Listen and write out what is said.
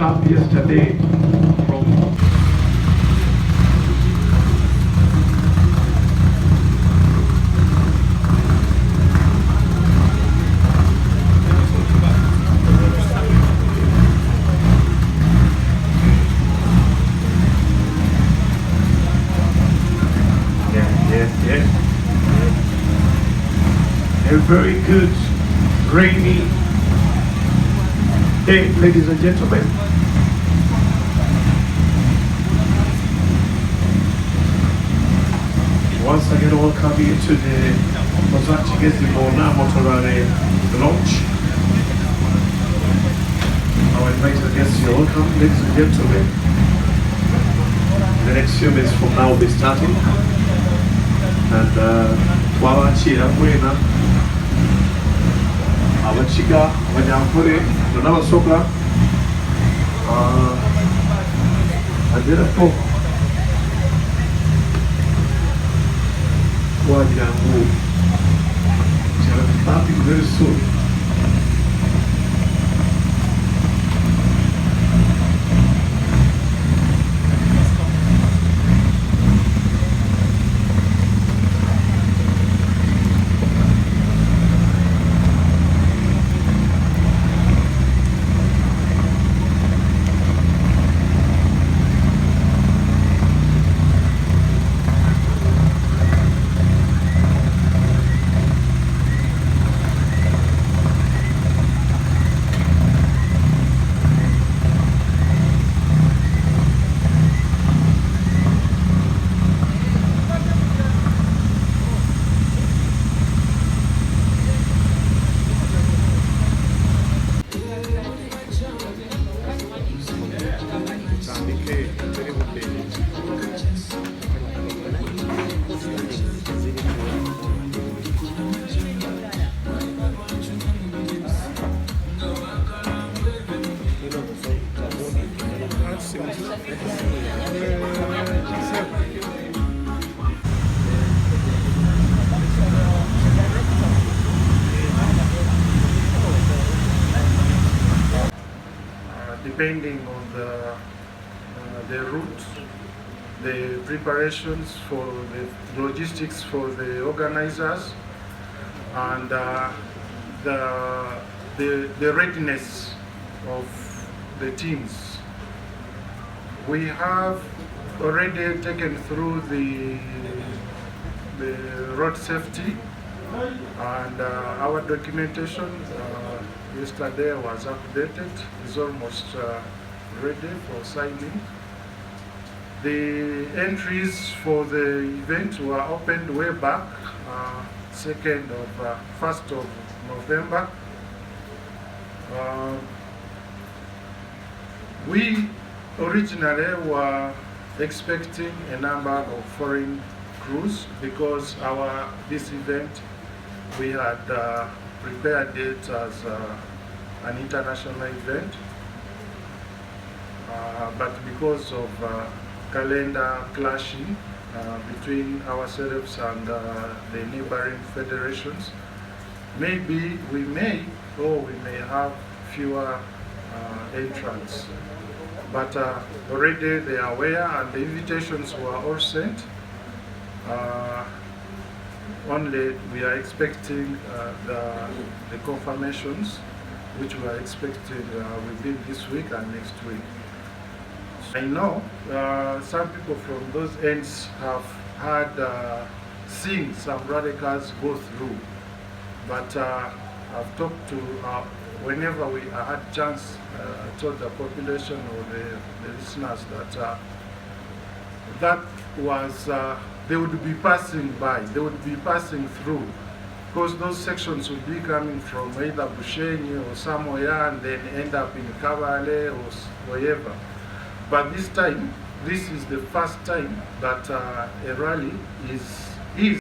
up yesterday from yes. A very good rainy day, ladies and gentlemen. Once again, welcome you to the Okutongoza Motorare launch. Our invited guests, you're welcome, ladies and gentlemen. The next few minutes from now will be starting. And twabakira mwena abakiga abanyankore n'abasoga agerako wagira ngo starting very soon. Depending on the route, the preparations for the logistics for the organizers, and the readiness of the teams. We have already taken through the road safety and our documentation yesterday was updated. It's almost ready for signing. The entries for the event were opened way back, 1st of November. We originally were expecting a number of foreign crews because this event we had prepared it as an international event, but because of calendar clashing between ourselves and the neighboring federations, maybe we may have fewer entrants. But already they are aware and the invitations were all sent. Only we are expecting the confirmations, which we are expecting within this week and next week. I know some people from those ends have had seen some radicals go through, but I've talked to, whenever we had chance, told the population or the listeners that that was, they would be passing by, they would be passing through, because those sections would be coming from either Bushenyi or somewhere and then end up in Kabale or wherever. But this time, this is the first time that a rally is